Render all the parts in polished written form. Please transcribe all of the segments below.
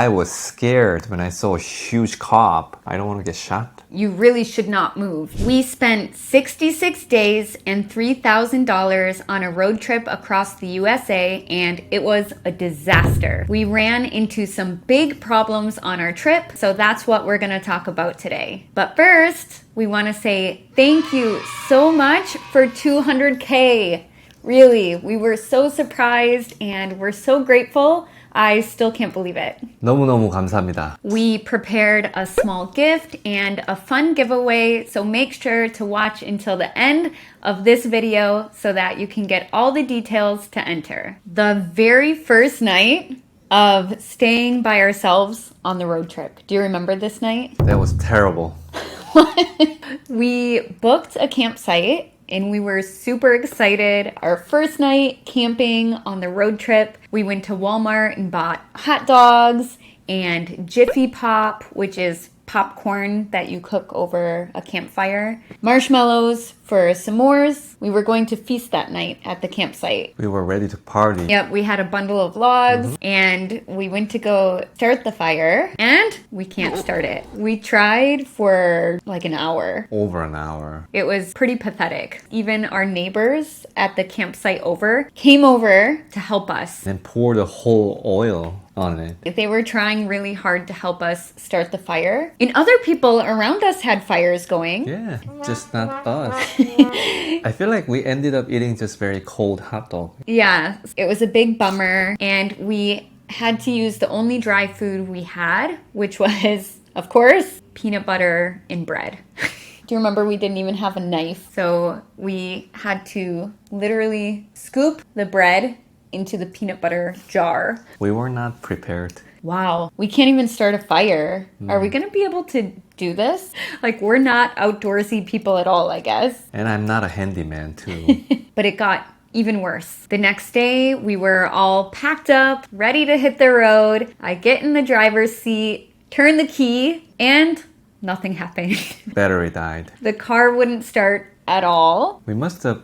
I was scared when I saw a huge cop. I don't want to get shot. You really should not move. We spent 66 days and $3,000 on a road trip across the USA, and it was a disaster. We ran into some big problems on our trip, so that's what we're gonna talk about today. But first, we wanna say thank you so much for 200K. Really, we were so surprised and we're so grateful. I still can't believe it. 너무너무 감사합니다. We prepared a small gift and a fun giveaway, so make sure to watch until the end of this video so that you can get all the details to enter. The very first night of staying by ourselves on the road trip. Do you remember this night? That was terrible. We booked a campsite and we were super excited. Our first night camping on the road trip, we went to Walmart and bought hot dogs and Jiffy Pop, which is popcorn that you cook over a campfire, marshmallows for s'mores. We were going to feast that night at the campsite. We were ready to party. Yep, we had a bundle of logs and we went to go start the fire and we can't start it. We tried for like an hour. Over an hour. It was pretty pathetic. Even our neighbors at the campsite came over to help us. And pour the whole oil on it. They were trying really hard to help us start the fire. And other people around us had fires going. Yeah, just not us. I feel like we ended up eating just very cold hot dog. Yeah, it was a big bummer. And we had to use the only dry food we had, which was, of course, peanut butter and bread. Do you remember we didn't even have a knife? So we had to literally scoop the bread into the peanut butter jar. We were not prepared. Wow, we can't even start a fire. Are we gonna be able to do this? Like, we're not outdoorsy people at all, I guess. And I'm not a handyman too. But it got even worse. The next day, we were all packed up, ready to hit the road. I get in the driver's seat, turn the key, and nothing happened. Battery died. The car wouldn't start at all. We must have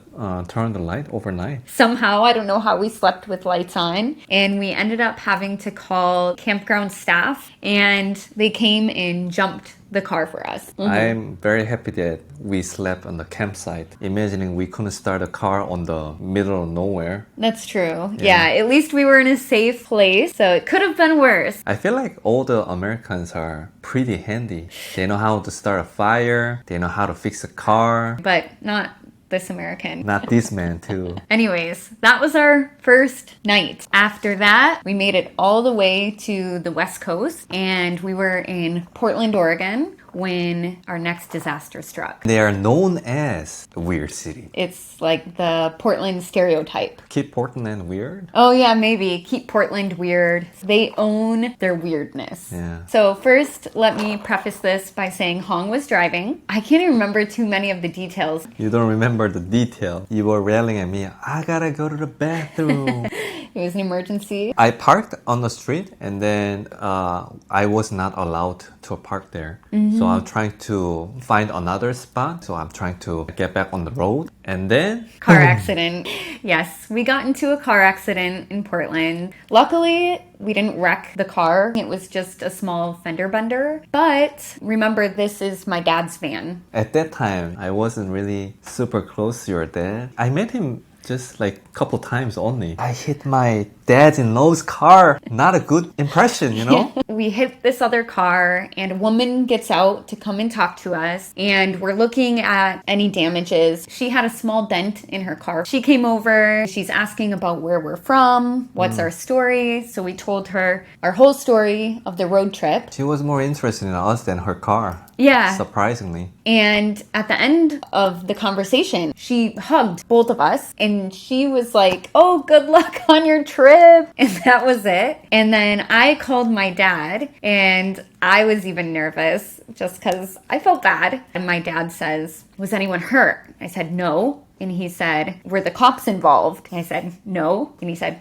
turned the light overnight. Somehow, I don't know how we slept with lights on. And we ended up having to call campground staff and they came and jumped the car for us. I'm very happy that we slept on the campsite, imagining we couldn't start a car on the middle of nowhere. That's true. Yeah, at least we were in a safe place, so it could have been worse. I feel like all the Americans are pretty handy. They know how to start a fire, they know how to fix a car. But not this American. Not this man too. Anyways, that was our first night. After that, we made it all the way to the West Coast and we were in Portland, Oregon when our next disaster struck. They are known as the weird city. It's like the Portland stereotype. Keep Portland weird? Oh yeah, maybe. Keep Portland weird. They own their weirdness. Yeah. So first, let me preface this by saying Hong was driving. I can't even remember too many of the details. You don't remember the detail. You were yelling at me, I gotta go to the bathroom. It was an emergency. I parked on the street and then I was not allowed to park there. So I'm trying to find another spot. So I'm trying to get back on the road. And then... Car accident. Yes, we got into a car accident in Portland. Luckily, we didn't wreck the car. It was just a small fender bender. But remember, this is my dad's van. At that time, I wasn't really super close to your dad. I met him just like a couple times only. I hit my dad-in-law's car. Not a good impression, you know? We hit this other car and a woman gets out to come and talk to us and we're looking at any damages. She had a small dent in her car. She came over. She's asking about where we're from, what's our story. So we told her our whole story of the road trip. She was more interested in us than her car. Yeah. Surprisingly. And at the end of the conversation, she hugged both of us and she was like, oh, good luck on your trip. And that was it. And then I called my dad and I was even nervous just because I felt bad. And my dad says, was anyone hurt? I said, no. And he said, were the cops involved? And I said, no. And he said,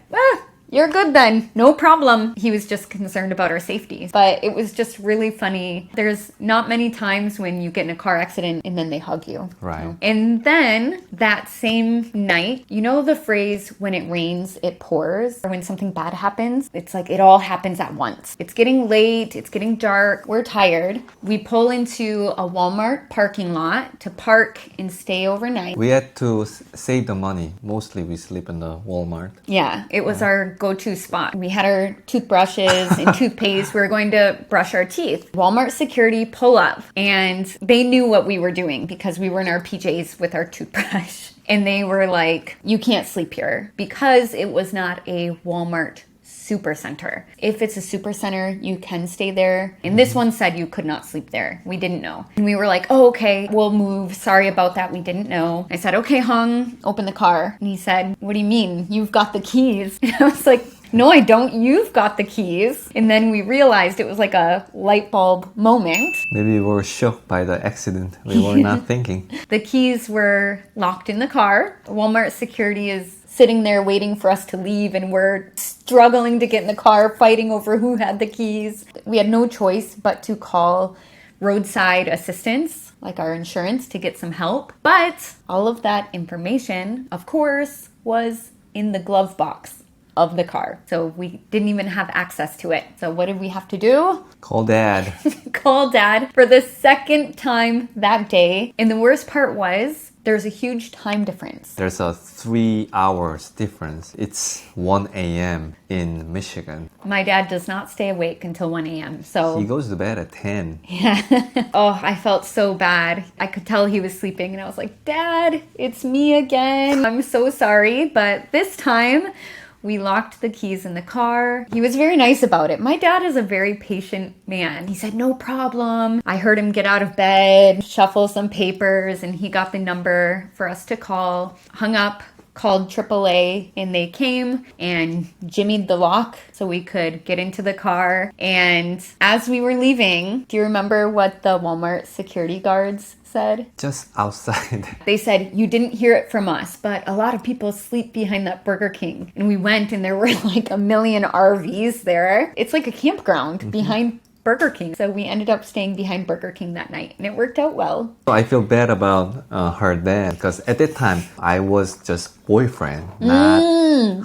you're good then. No problem. He was just concerned about our safety. But it was just really funny. There's not many times when you get in a car accident and then they hug you. Right. And then that same night, you know the phrase, when it rains, it pours? Or when something bad happens, it's like it all happens at once. It's getting late. It's getting dark. We're tired. We pull into a Walmart parking lot to park and stay overnight. We had to save the money. Mostly we sleep in the Walmart. Yeah, it was our go-to spot. We had our toothbrushes and toothpaste. We were going to brush our teeth. Walmart security pull up and they knew what we were doing because we were in our PJs with our toothbrush. And they were like, you can't sleep here because it was not a Walmart supercenter. If it's a supercenter, you can stay there. And this one said you could not sleep there. We didn't know. And we were like, oh, okay, we'll move. Sorry about that. We didn't know. I said, okay, Hung, open the car. And he said, what do you mean? You've got the keys. And I was like, no, I don't. You've got the keys. And then we realized it was like a light bulb moment. Maybe we were shocked by the accident. We were not thinking. The keys were locked in the car. Walmart security is sitting there waiting for us to leave, and we're struggling to get in the car, fighting over who had the keys. We had no choice but to call roadside assistance, like our insurance, to get some help. But all of that information, of course, was in the glove box of the car. So we didn't even have access to it. So what did we have to do? Call Dad. Call Dad for the second time that day. And the worst part was there's a huge time difference. There's a 3 hours difference. It's 1 a.m. in Michigan. My dad does not stay awake until 1 a.m. So He goes to bed at 10. yeah. Oh, I felt so bad. I could tell he was sleeping and I was like, Dad, it's me again. I'm so sorry. But this time we locked the keys in the car. He was very nice about it. My dad is a very patient man. He said, no problem. I heard him get out of bed, shuffle some papers, and he got the number for us to call. Hung up, called AAA, and they came and jimmied the lock so we could get into the car. And as we were leaving, do you remember what the Walmart security guards said? Just outside. They said, you didn't hear it from us, but a lot of people sleep behind that Burger King. And we went and there were like a million RVs there. It's like a campground behind Burger King. So we ended up staying behind Burger King that night and it worked out well. I feel bad about her dad because at that time I was just boyfriend, not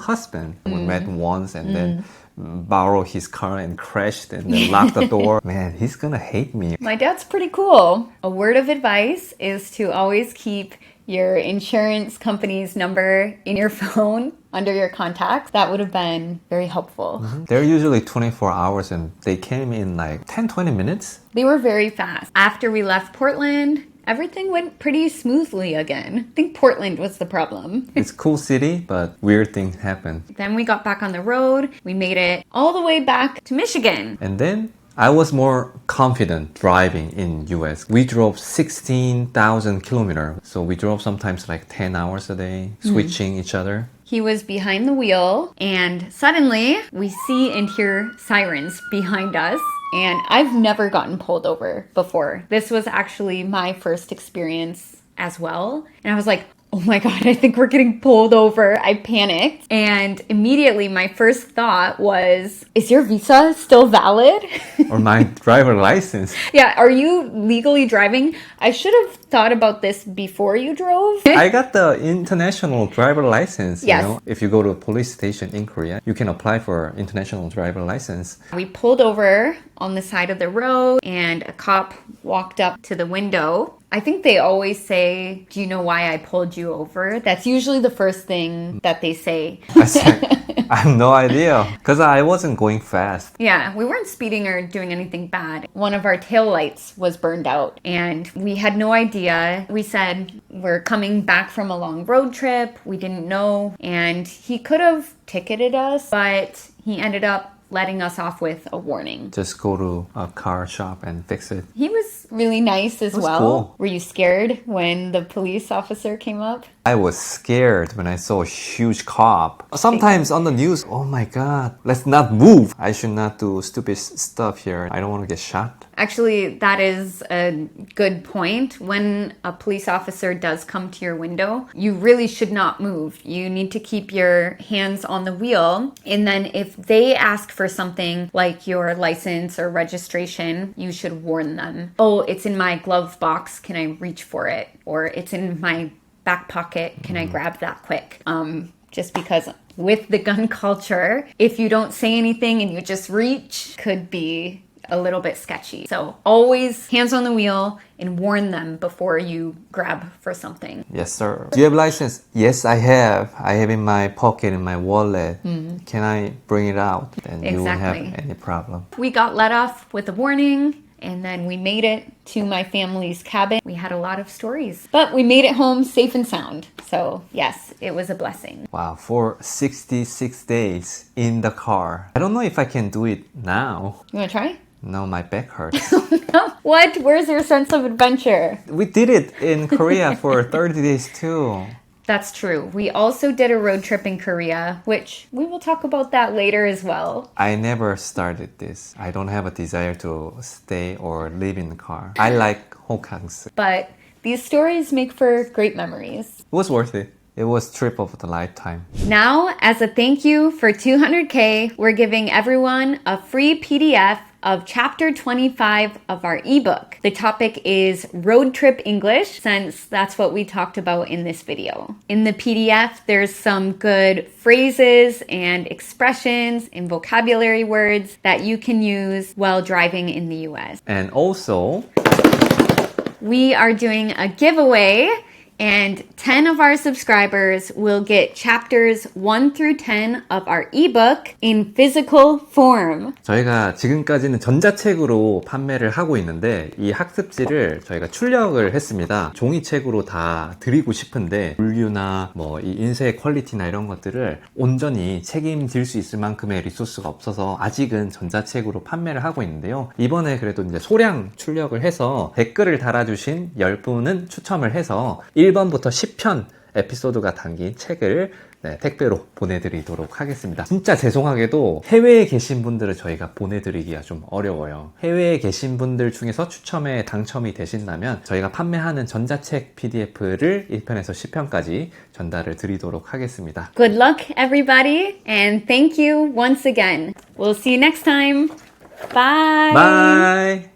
husband. We met once and then borrowed his car and crashed and then locked the door. Man, he's gonna hate me. My dad's pretty cool. A word of advice is to always keep your insurance company's number in your phone under your contacts. That would have been very helpful. They're usually 24 hours and they came in like 10-20 minutes. They were very fast. After we left Portland, everything went pretty smoothly again. I think Portland was the problem. It's a cool city, but weird things happen. Then we got back on the road. We made it all the way back to Michigan. And then I was more confident driving in US. We drove 16,000 kilometers. So we drove sometimes like 10 hours a day, switching each other. He was behind the wheel and suddenly we see and hear sirens behind us. And I've never gotten pulled over before. This was actually my first experience as well. And I was like, oh my God, I think we're getting pulled over. I panicked. And immediately my first thought was, is your visa still valid? Or my driver license. Yeah, are you legally driving? I should have thought about this before you drove. I got the international driver license. Yes. You know, if you go to a police station in Korea, you can apply for international driver license. We pulled over on the side of the road and a cop walked up to the window. I think they always say, do you know why I pulled you over? That's usually the first thing that they say. I said, I have no idea because I wasn't going fast. Yeah, we weren't speeding or doing anything bad. One of our taillights was burned out and we had no idea. We said, we're coming back from a long road trip. We didn't know. And he could have ticketed us, but he ended up letting us off with a warning. Just go to a car shop and fix it. He was really nice as well. Cool. Were you scared when the police officer came up? I was scared when I saw a huge cop. Sometimes on the news, oh my god, let's not move. I should not do stupid stuff here. I don't want to get shot. Actually, that is a good point. When a police officer does come to your window, you really should not move. You need to keep your hands on the wheel. And then if they ask for something like your license or registration, you should warn them. Oh, it's in my glove box. Can I reach for it? Or it's in my back pocket. Can I grab that quick? Just because with the gun culture, if you don't say anything and you just reach, could be a little bit sketchy. So always hands on the wheel and warn them before you grab for something. Yes, sir. Do you have license? Yes, I have. I have in my pocket, in my wallet. Can I bring it out? Then you won't have any problem. We got let off with a warning. And then we made it to my family's cabin. We had a lot of stories, but we made it home safe and sound. So yes, it was a blessing. Wow, for 66 days in the car. I don't know if I can do it now. You want to try? No, my back hurts. What? Where's your sense of adventure? We did it in Korea for 30 days too. That's true. We also did a road trip in Korea, which we will talk about that later as well. I never started this. I don't have a desire to stay or live in the car. I like 호캉스. But these stories make for great memories. It was worth it. It was trip of the lifetime. Now, as a thank you for 200K, we're giving everyone a free PDF of chapter 25 of our ebook. The topic is road trip English, since that's what we talked about in this video. In the PDF, there's some good phrases and expressions and vocabulary words that you can use while driving in the US. And also, we are doing a giveaway, and 10 of our subscribers will get chapters 1 through 10 of our ebook in physical form. 저희가 지금까지는 전자책으로 판매를 하고 있는데 이 학습지를 저희가 출력을 했습니다. 종이책으로 다 드리고 싶은데 물류나 뭐 이 인쇄 퀄리티나 이런 것들을 온전히 책임질 수 있을 만큼의 리소스가 없어서 아직은 전자책으로 판매를 하고 있는데요. 이번에 그래도 이제 소량 출력을 해서 댓글을 달아주신 10분은 추첨을 해서 1번부터 10편 에피소드가 담긴 책을 택배로 보내드리도록 하겠습니다. 진짜 죄송하게도 해외에 계신 분들을 저희가 보내드리기가 좀 어려워요. 해외에 계신 분들 중에서 추첨에 당첨이 되신다면 저희가 판매하는 전자책 PDF를 1편에서 10편까지 전달을 드리도록 하겠습니다. Good luck, everybody, and thank you once again. We'll see you next time. Bye! Bye!